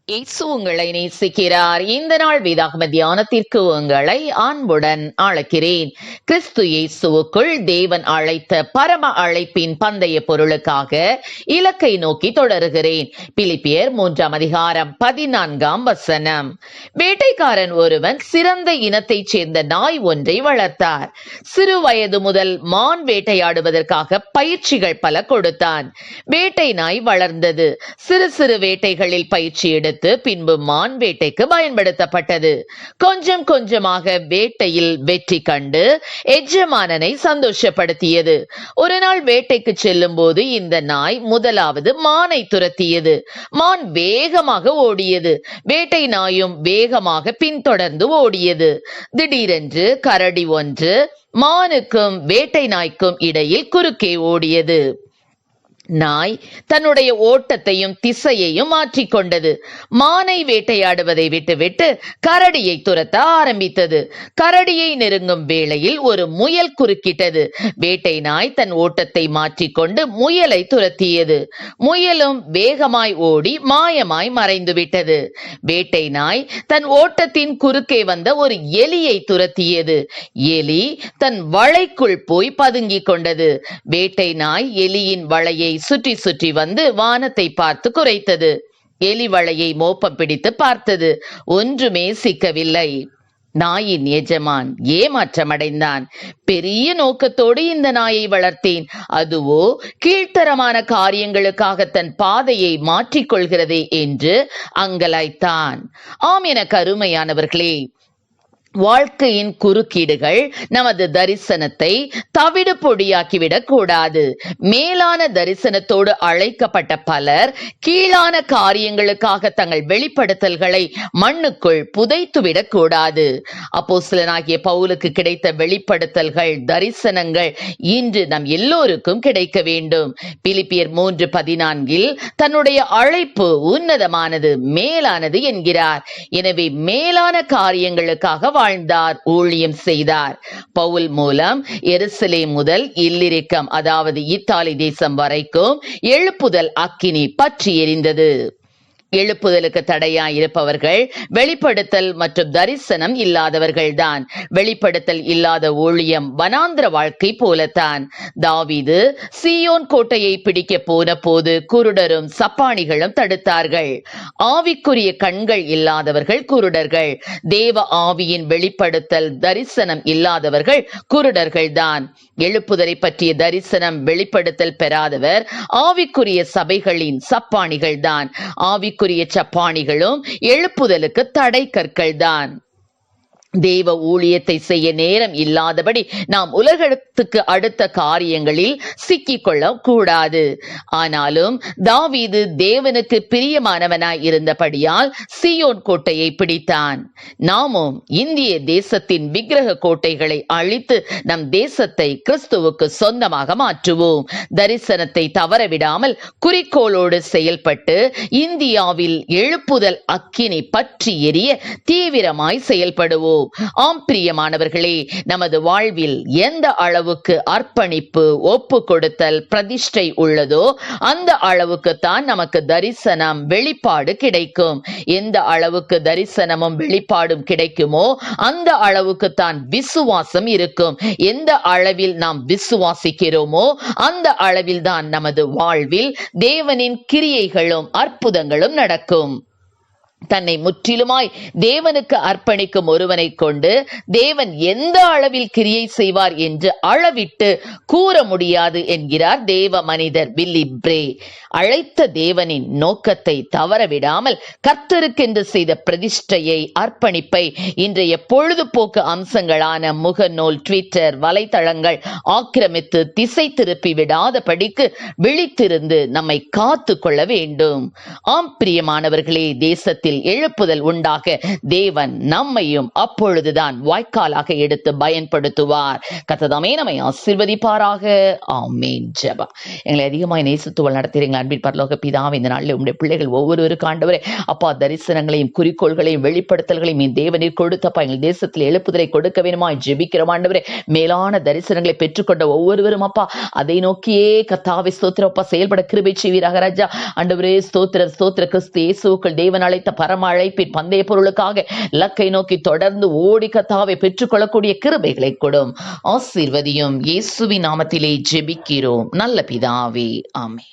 இயேசு உங்களை நேசிக்கிறார். இந்த நாள் வேதாகம தியானத்திற்கு உங்களை அன்புடன் அழைக்கிறேன். கிறிஸ்து இயேசுவுக்குள் தேவன் அழைத்த பரம அழைப்பின் பந்தய பொருளுக்காக இலக்கை நோக்கி தொடருகிறேன். பிலிப்பியர் 3:14. வேட்டைக்காரன் ஒருவன் சிறந்த இனத்தைச் சேர்ந்த நாய் ஒன்றை வளர்த்தார். சிறு வயது முதல் மான் வேட்டையாடுவதற்காக பயிற்சிகள் பல கொடுத்தான். வேட்டை நாய் வளர்ந்தது. சிறு சிறு வேட்டைகளில் பயிற்சி எடுத்து பின்பு மான் வேட்டைக்கு பயன்படுத்தப்பட்டது. கொஞ்சம் கொஞ்சமாக வேட்டையில் வெற்றி கண்டு எஜமானனை சந்தோஷப்படுத்தியது. ஒரு நாள் வேட்டைக்கு செல்லும் போது இந்த நாய் முதலாவது மானை துரத்தியது. மான் வேகமாக ஓடியது. வேட்டை நாயும் வேகமாக பின்தொடர்ந்து ஓடியது. திடீரென்று கரடி ஒன்று மானுக்கும் வேட்டை நாய்க்கும் இடையில் குறுக்கே ஓடியது. நாய் தன்னுடைய ஓட்டத்தையும் திசையையும் மாற்றிக்கொண்டது. மானை வேட்டையாடுவதை விட்டுவிட்டு கரடியை துரத்த ஆரம்பித்தது. கரடியை நெருங்கும் வேளையில் ஒரு முயல் குறுக்கிட்டது. வேட்டை நாய் தன் ஓட்டத்தை மாற்றிக்கொண்டு முயலை துரத்தியது. முயலும் வேகமாய் ஓடி மாயமாய் மறைந்து விட்டது. வேட்டை நாய் தன் ஓட்டத்தின் குறுக்கே வந்த ஒரு எலியை துரத்தியது. எலி தன் வளைக்குள் போய் பதுங்கிக் கொண்டது. வேட்டை நாய் எலியின் வளையை சுற்றி சுற்றி வந்து வானத்தை பார்த்து குரைத்தது. எலி வளையை மோப்பம் பிடித்து பார்த்தது. ஒன்றுமே சிக்கவில்லை. நாயின் எஜமான் ஏமாற்றமடைந்தான். பெரிய நோக்கத்தோடு இந்த நாயை வளர்த்தேன், அதுவோ கீழ்த்தரமான காரியங்களுக்காக தன் பாதையை மாற்றிக்கொள்கிறதே என்று அங்கலாய்த்தான். ஆம், என கருமையானவர்களே, வாழ்க்கையின் குறுக்கீடுகள் நமது தரிசனத்தை தவிடு பொடியாக்கிவிடக் கூடாது. மேலான தரிசனத்தோடு அழைக்கப்பட்ட பலர் கீழான காரியங்களுக்காக தங்கள் வெளிப்படுத்தல்களை மண்ணுக்குள் புதைத்துவிடக் கூடாது. அப்போஸ்தலனாகிய பவுலுக்கு கிடைத்த வெளிப்படுத்தல்கள், தரிசனங்கள் இன்று நம் எல்லோருக்கும் கிடைக்க வேண்டும். பிலிப்பியர் 3:14 தன்னுடைய அழைப்பு உன்னதமானது, மேலானது என்கிறார். எனவே மேலான காரியங்களுக்காக வாழ்ந்தார், ஊழியம் செய்தார். பவுல் மூலம் எருசலேம் முதல் இல்லிரிக்கம், அதாவது இத்தாலி தேசம் வரைக்கும் எழுப்புதல் அக்கினி பற்றி எரிந்தது. எழுப்புதலுக்கு தடையாய் இருப்பவர்கள் வெளிப்படுத்தல் மற்றும் தரிசனம் இல்லாதவர்கள்தான். வெளிப்படுத்தல் இல்லாத ஊழியம் வனாந்திர வாழ்க்கை போலத்தான். தாவீது சீயோன் கோட்டையை பிடிக்க போன போது குருடரும் சப்பாணிகளும் தடுத்தார்கள். ஆவிக்குரிய கண்கள் இல்லாதவர்கள் குருடர்கள். தேவ ஆவியின் வெளிப்படுத்தல் தரிசனம் இல்லாதவர்கள் குருடர்கள்தான். எழுப்புதலை பற்றிய தரிசனம் வெளிப்படுத்தல் பெறாதவர் ஆவிக்குரிய சபைகளின் சப்பாணிகள்தான். ஆவிக்குரிய சப்பாணிகளும் எழுப்புதலுக்கு தடை கற்கள்தான். தேவ ஊழியத்தை செய்ய நேரம் இல்லாதபடி நாம் உலகத்துக்கு அடுத்த காரியங்களில் சிக்கிக்கொள்ள கூடாது. ஆனாலும் தாவீது தேவனுக்கு பிரியமானவனாய் இருந்தபடியால் சீயோன் கோட்டையை பிடித்தான். நாமும் இந்திய தேசத்தின் விக்கிரக கோட்டைகளை அழித்து நம் தேசத்தை கிறிஸ்துவுக்கு சொந்தமாக மாற்றுவோம். தரிசனத்தை தவறவிடாமல் குறிக்கோளோடு செயல்பட்டு இந்தியாவில் எழுப்புதல் அக்கினி பற்றி எரிய தீவிரமாய் செயல்படுவோம். ஆம் பிரியமானவர்களே, நமது வாழ்வில் எந்த அளவுக்கு அர்ப்பணிப்பு, ஒப்பு கொடுத்தல், பிரதிஷ்டை உள்ளதோ அந்த அளவுக்கு தான் நமக்கு தரிசனம், வெளிப்பாடு கிடைக்கும். எந்த அளவுக்கு தரிசனமும் வெளிப்பாடும் கிடைக்குமோ அந்த அளவுக்கு தான் விசுவாசம் இருக்கும். எந்த அளவில் நாம் விசுவாசிக்கிறோமோ அந்த அளவில் தான் நமது வாழ்வில் தேவனின் கிரியைகளும் அற்புதங்களும் நடக்கும். தன்னை முற்றிலுமாய் தேவனுக்கு அர்ப்பணிக்கும் ஒருவனை கொண்டு தேவன் எந்த அளவில் கிரியை செய்வார் என்று அளவிட்டு கூற முடியாது என்கிறார் தேவ மனிதர் வில்லி பிரே. அழைத்த தேவனின் நோக்கத்தை தவறவிடாமல் கர்த்தருக்கென்று செய்த பிரதிஷ்டையை, அர்ப்பணிப்பை இன்றைய பொழுதுபோக்கு அம்சங்களான முகநூல், ட்விட்டர், வலைத்தளங்கள் ஆக்கிரமித்து திசை திருப்பி விடாதபடிக்கு விழித்திருந்து நம்மை காத்து கொள்ள வேண்டும். ஆம் பிரியமானவர்களே, தேசத்தில் தேசத்தில் எழுப்புதல் உண்டாக தேவன் நம்மையும் அப்பொழுதுதான் வாய்க்காலாக எடுத்து பயன்படுத்துவார். கர்த்தர் நம்மை ஆசீர்வதிப்பாராக. ஆமென். ஜெபம். எங்களை அதிகமாக நேசித்து நடத்துகிறீங்க அன்பின் பரலோக பிதாவே, இந்த நாளில் உங்களுடைய பிள்ளைகள் ஒவ்வொருவருக்கு ஆண்டவரே அப்பா தரிசனங்களையும் குறிக்கோள்களையும் வெளிப்படுத்தல்களையும் என் தேவனில் கொடுத்தப்பா எங்கள் தேசத்தில் எழுப்புதலை கொடுக்க வேணுமா ஜெபிக்கிறோம் ஆண்டவரே. மேலான தரிசனங்களை பெற்றுக்கொண்ட ஒவ்வொருவரும் அப்பா அதை நோக்கியே கர்த்தாவே ஸ்தோத்திரப்பா செயல்பட கிருபை செய்வீராக ராஜா. ஆண்டவரே ஸ்தோத்திர ஸ்தோத்திர கிறிஸ்து இயேசுவுக்குள் தேவன் அழைத்த பரம அழைப்பின் பந்தய பொருளுக்காக இலக்கை நோக்கி தொடர்ந்து ஓடி கர்த்தாவை பெற்றுக்கொள்ளக்கூடிய கிருபைகளை கொடும். ஆசீர்வதியும். இயேசுவின் நாமத்திலே ஜெபிக்கிறோம் நல்ல பிதாவே. ஆமென்.